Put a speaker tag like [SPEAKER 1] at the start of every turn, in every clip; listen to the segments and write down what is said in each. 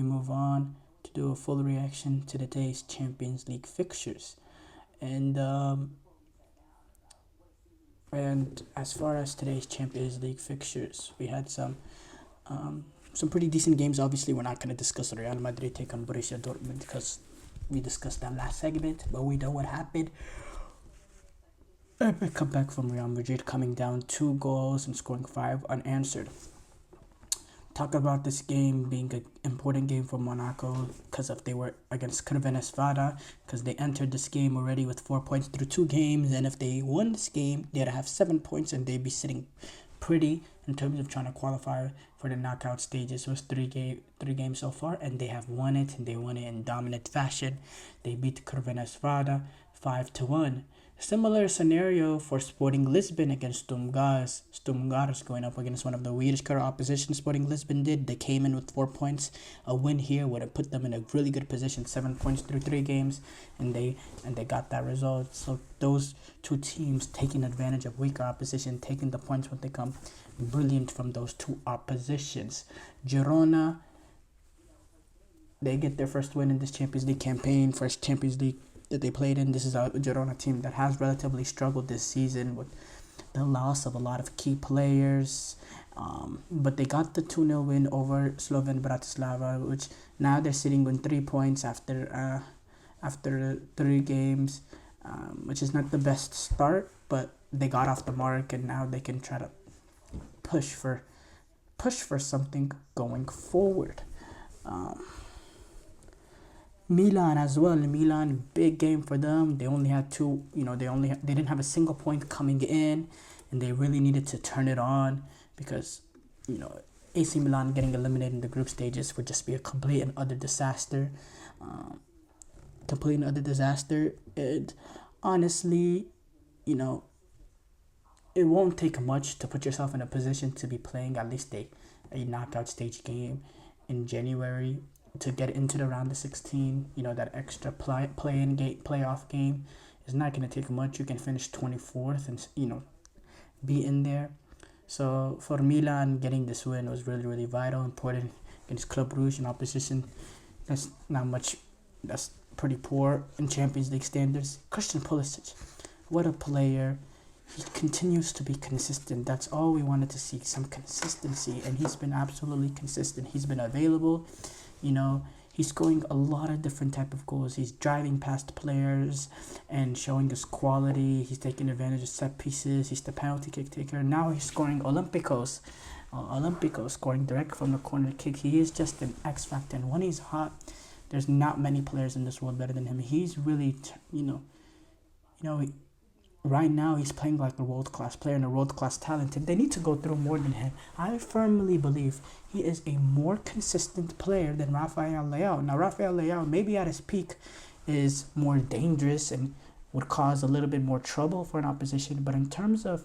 [SPEAKER 1] we move on to do a full reaction to today's Champions League fixtures. And and as far as today's Champions League fixtures, we had some pretty decent games. Obviously, we're not going to discuss Real Madrid take on Borussia Dortmund because we discussed that last segment, but we know what happened. Epic comeback from Real Madrid, coming down 2 goals and scoring 5 unanswered. Talk about this game being an important game for Monaco because if they were against Crvena because they entered this game already with 4 points through 2 games, and if they won this game, they'd have 7 points and they'd be sitting pretty in terms of trying to qualify for the knockout stages. It was three games so far, and they have won it, and they won it in dominant fashion. They beat Crvena 5-1. Similar scenario for Sporting Lisbon against Sturm Graz going up against one of the weirdest current opposition Sporting Lisbon did. They came in with 4 points. A win here would have put them in a really good position, 7 points through 3 games, and they got that result. So those two teams taking advantage of weaker opposition, taking the points when they come, brilliant from those two oppositions. Girona, they get their first win in this Champions League campaign, first Champions League that they played in. This is a Girona team that has relatively struggled this season with the loss of a lot of key players. But they got the 2-0 win over Slovan Bratislava, which now they're sitting on 3 points after 3 games, which is not the best start, but they got off the mark, and now they can try to push for something going forward. Milan as well. Milan, big game for them. They only had they didn't have a single point coming in, and they really needed to turn it on because AC Milan getting eliminated in the group stages would just be a complete and utter disaster. And honestly, it won't take much to put yourself in a position to be playing at least a knockout stage game in January to get into the round of 16. That extra playoff game is not going to take much. You can finish 24th and be in there. So for Milan, getting this win was really, really vital, important against Club Brugge, an opposition that's not much. That's pretty poor in Champions League standards. Christian Pulisic, what a player. He continues to be consistent. That's all we wanted to see, some consistency, and he's been absolutely consistent. He's been available. He's scoring a lot of different type of goals. He's driving past players and showing his quality. He's taking advantage of set pieces. He's the penalty kick taker. Now he's scoring Olympiacos. Scoring direct from the corner kick. He is just an X factor, and when he's hot, there's not many players in this world better than him. He's really, right now, he's playing like a world-class player and a world-class talent, and they need to go through more than him. I firmly believe he is a more consistent player than Rafael Leao. Now, Rafael Leao, maybe at his peak, is more dangerous and would cause a little bit more trouble for an opposition, but in terms of,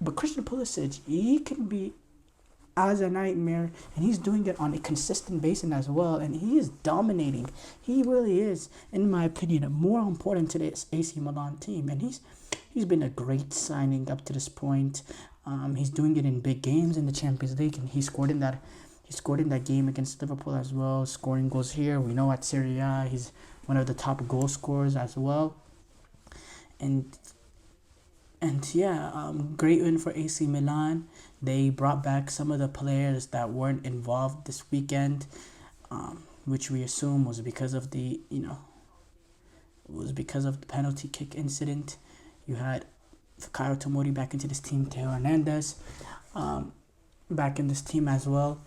[SPEAKER 1] but Christian Pulisic, he can be as a nightmare, and he's doing it on a consistent basis as well, and he is dominating. He really is, in my opinion, more important to this AC Milan team, and he's been a great signing up to this point. He's doing it in big games in the Champions League, and he scored in that game against Liverpool as well, scoring goals here. We know at Serie A he's one of the top goal scorers as well, and great win for AC Milan. They brought back some of the players that weren't involved this weekend, which we assume was because of the penalty kick incident. You had Fikayo Tomori back into this team, Theo Hernandez back in this team as well,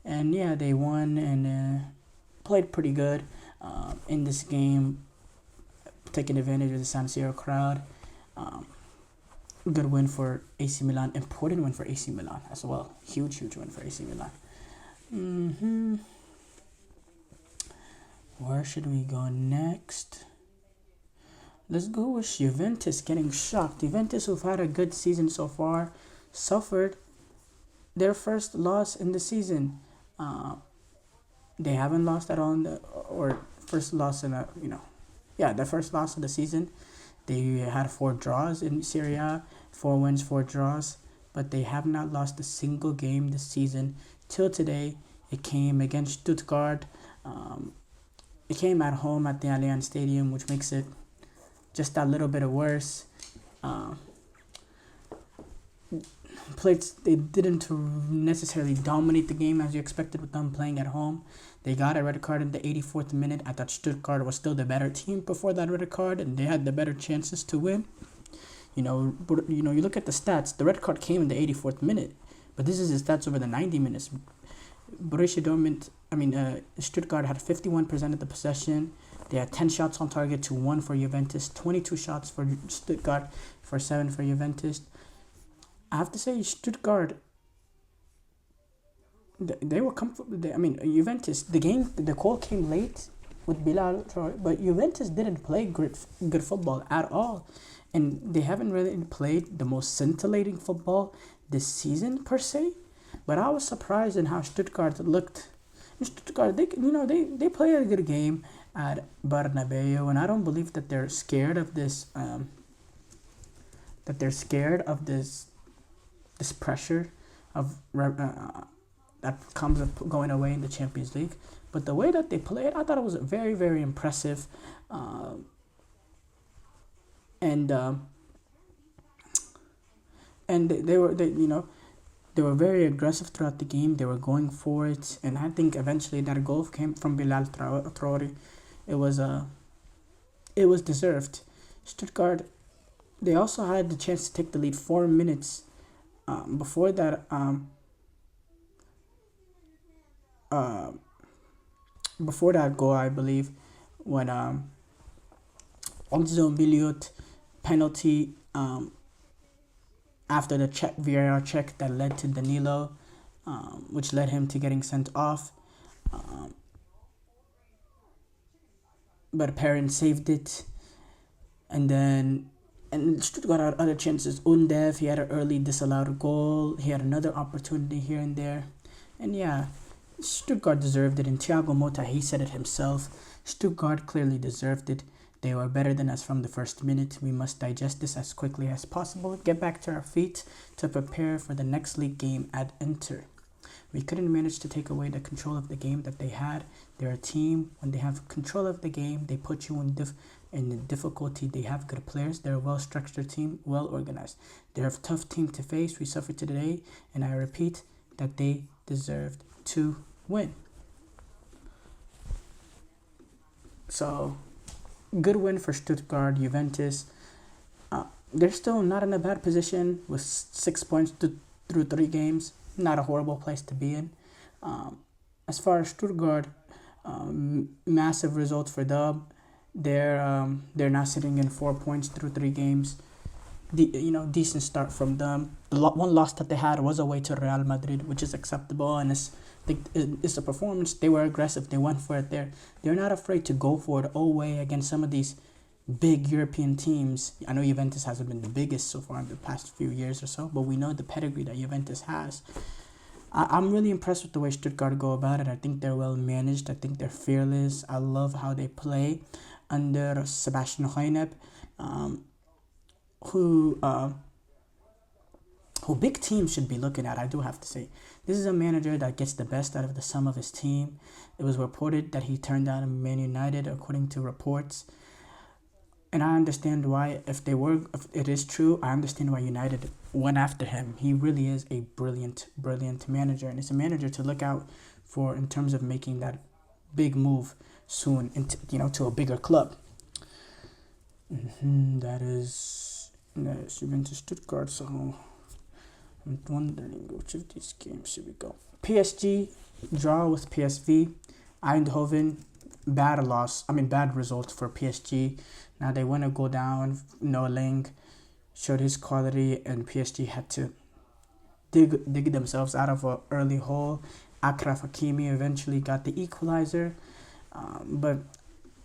[SPEAKER 1] and they won and played pretty good in this game, taking advantage of the San Siro crowd. Good win for AC Milan. Important win for AC Milan as well. Huge win for AC Milan. Where should we go next? Let's go with Juventus getting shocked. Juventus, who've had a good season so far, suffered their first loss in the season. They haven't lost at all first loss in their first loss of the season. They had 4 draws in Serie A, 4 wins, 4 draws, but they have not lost a single game this season. till today. It came against Stuttgart. Um, it came at home at the Allianz Stadium, which makes it just a little bit worse. Uh, they didn't necessarily dominate the game as you expected with them playing at home. They got a red card in the 84th minute. I thought Stuttgart was still the better team before that red card, and they had the better chances to win. You look at the stats. The red card came in the 84th minute, but this is the stats over the 90 minutes. Stuttgart had 51% of the possession. They had 10 shots on target to 1 for Juventus, 22 shots for Stuttgart, for 7 for Juventus. I have to say, Stuttgart, they were comfortable. Juventus, the goal came late with Bilal, but Juventus didn't play good football at all. And they haven't really played the most scintillating football this season, per se. But I was surprised in how Stuttgart looked. Stuttgart, they play a good game at Bernabeu, and I don't believe that they're scared of this. This pressure of that comes of going away in the Champions League. But the way that they played, I thought it was very, very impressive. And they were very aggressive throughout the game. They were going for it, and I think eventually that goal came from Bilal Traore. It was deserved. Stuttgart, they also had the chance to take the lead 4 minutes before that. Before that goal, I believe, when Enzo Miliot penalty after the VAR check that led to Danilo, which led him to getting sent off. But Perrin saved it. And Stuttgart had other chances. Undev, he had an early disallowed goal. He had another opportunity here and there. And yeah, Stuttgart deserved it. And Thiago Motta, he said it himself. Stuttgart clearly deserved it. They were better than us from the first minute. We must digest this as quickly as possible, get back to our feet to prepare for the next league game at Inter. We couldn't manage to take away the control of the game that they had. They're a team. When they have control of the game, they put you in difficulty. They have good players. They're a well-structured team, well-organized. They're a tough team to face. We suffered today, and I repeat that they deserved to win. So, good win for Stuttgart. Juventus, they're still not in a bad position with 6 points through 3 games. Not a horrible place to be in. As far as Stuttgart, massive result for them. They're now sitting in 4 points through 3 games. Decent start from them. The one loss that they had was away to Real Madrid, which is acceptable, and it's a performance. They were aggressive. They went for it there. They're not afraid to go for it away against some of these big European teams. I know Juventus hasn't been the biggest so far in the past few years or so, but we know the pedigree that Juventus has. I'm really impressed with the way Stuttgart go about it. I think they're well managed. I think they're fearless. I love how they play under Sebastian Hoeneß, who big teams should be looking at. I do have to say, this is a manager that gets the best out of the sum of his team. It was reported that he turned down Man United, according to reports. And I understand why. If it is true, I understand why United went after him. He really is a brilliant, brilliant manager, and it's a manager to look out for in terms of making that big move soon into to a bigger club. That is Juventus Stuttgart. So I'm wondering which of these games should we go. PSG draw with PSV. Eindhoven, bad result for PSG. Now they want to go down. Noah Lang showed his quality, and PSG had to dig themselves out of an early hole. Achraf Hakimi eventually got the equalizer, but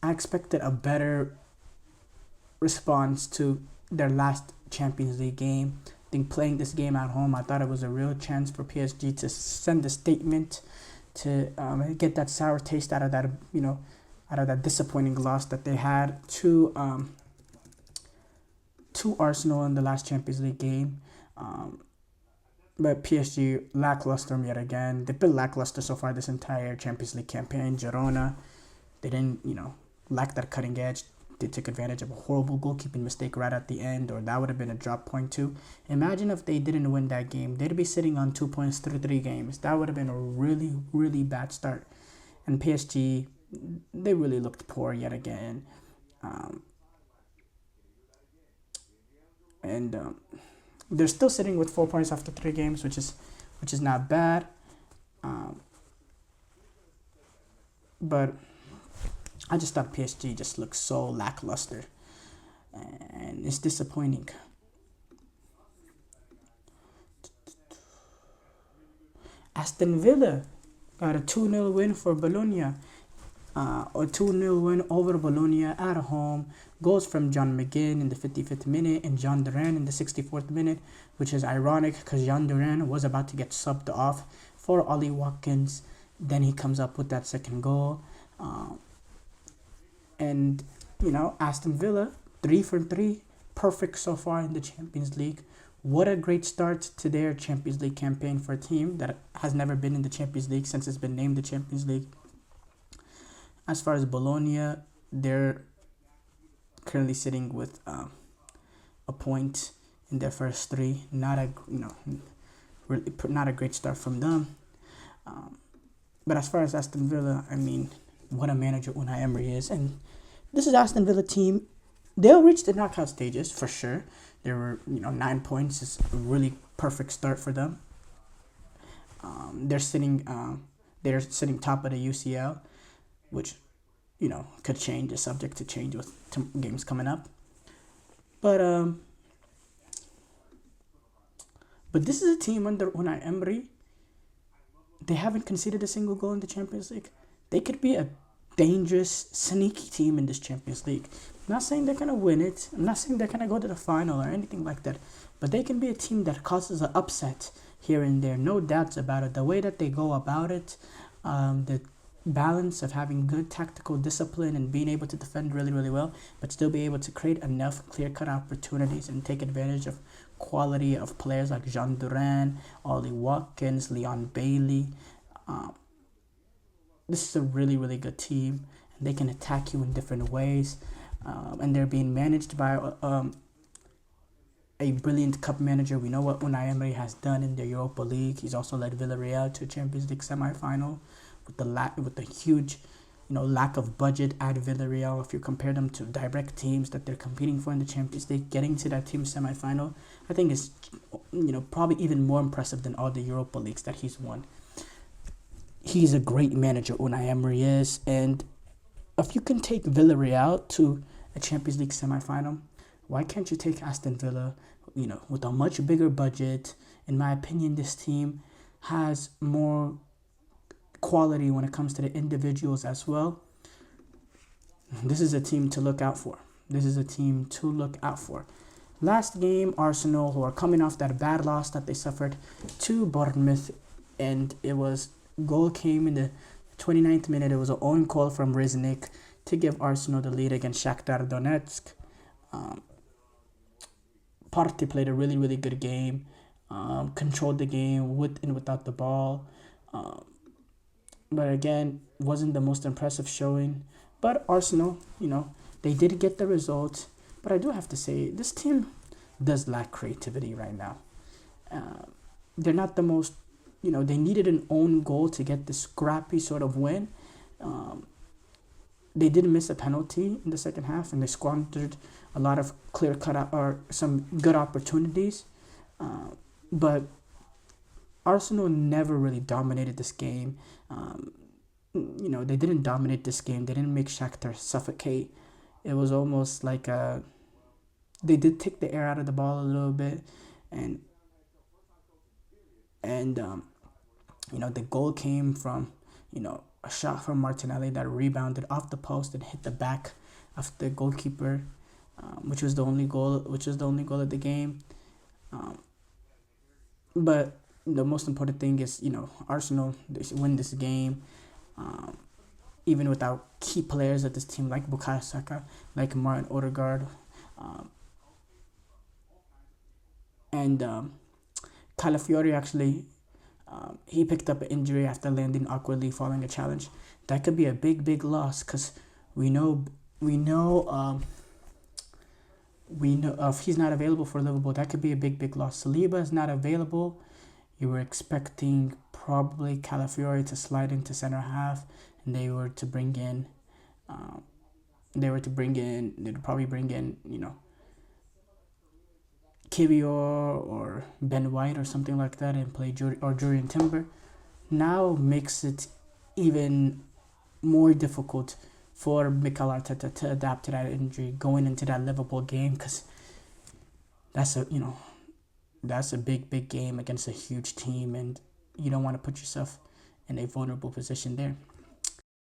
[SPEAKER 1] I expected a better response to their last Champions League game. I think playing this game at home, I thought it was a real chance for PSG to send a statement, to get that sour taste out of that, out of that disappointing loss that they had to Arsenal in the last Champions League game. But PSG lackluster yet again. They've been lackluster so far this entire Champions League campaign. Girona, they didn't, lack that cutting edge. They took advantage of a horrible goalkeeping mistake right at the end, or that would have been a drop point too. Imagine if they didn't win that game. They'd be sitting on 2 points through 3 games. That would have been a really, really bad start. And PSG, they really looked poor yet again. Um, and they're still sitting with 4 points after 3 games, which is not bad. Um, but I just thought PSG just looked so lackluster, and it's disappointing. Aston Villa got a 2-0 win for Bologna. A 2-0 win over Bologna at home. Goals from John McGinn in the 55th minute and John Duran in the 64th minute, which is ironic because John Duran was about to get subbed off for Ollie Watkins. Then he comes up with that second goal. And, Aston Villa, 3 for 3, perfect so far in the Champions League. What a great start to their Champions League campaign for a team that has never been in the Champions League since it's been named the Champions League. As far as Bologna, they're currently sitting with a point in their first 3. Really not a great start from them. But as far as Aston Villa, what a manager Unai Emery is, and this is Aston Villa team. They'll reach the knockout stages for sure. There were 9 points is a really perfect start for them. They're sitting top of the UCL, which could change, is subject to change with games coming up. But this is a team under Unai Emery. They haven't conceded a single goal in the Champions League. They could be a dangerous, sneaky team in this Champions League. I'm not saying they're going to win it. I'm not saying they're going to go to the final or anything like that. But they can be a team that causes an upset here and there. No doubts about it. The way that they go about it, the balance of having good tactical discipline and being able to defend really, really well, but still be able to create enough clear-cut opportunities and take advantage of quality of players like Jean Duran, Ollie Watkins, Leon Bailey. This is a really, really good team, and they can attack you in different ways. And they're being managed by a brilliant cup manager. We know what Unai Emery has done in the Europa League. He's also led Villarreal to a Champions League semi-final with the huge, lack of budget at Villarreal. If you compare them to direct teams that they're competing for in the Champions League, getting to that team semi-final, I think is, probably even more impressive than all the Europa Leagues that he's won. He's a great manager, Unai Emery is, and if you can take Villarreal to a Champions League semi-final, why can't you take Aston Villa, with a much bigger budget? In my opinion, this team has more quality when it comes to the individuals as well. This is a team to look out for. Last game, Arsenal, who are coming off that bad loss that they suffered to Bournemouth, and goal came in the 29th minute. It was an own call from Riznik to give Arsenal the lead against Shakhtar Donetsk. Partey played a really, really good game, controlled the game with and without the ball. But again, wasn't the most impressive showing. But Arsenal, they did get the result. But I do have to say, this team does lack creativity right now. They're not the most, they needed an own goal to get this scrappy sort of win. They did miss a penalty in the second half, and they squandered a lot of clear-cut or some good opportunities. But Arsenal never really dominated this game. They didn't dominate this game. They didn't make Shakhtar suffocate. It was almost like they did take the air out of the ball a little bit, and the goal came from a shot from Martinelli that rebounded off the post and hit the back of the goalkeeper, which was the only goal of the game. But the most important thing is, Arsenal, they win this game, even without key players of this team like Bukayo Saka, like Martin Odegaard, and Calafiori actually, he picked up an injury after landing awkwardly following a challenge. That could be a big loss because we know we know if he's not available for Liverpool, that could be a big loss. Saliba is not available. You were expecting probably Calafiori to slide into center half, and they were to bring in. They'd probably bring in, Kivior or Ben White or something like that and play Jurian Timber. Now makes it even more difficult for Mikel Arteta to adapt to that injury going into that Liverpool game, because that's a big game against a huge team, and you don't want to put yourself in a vulnerable position there.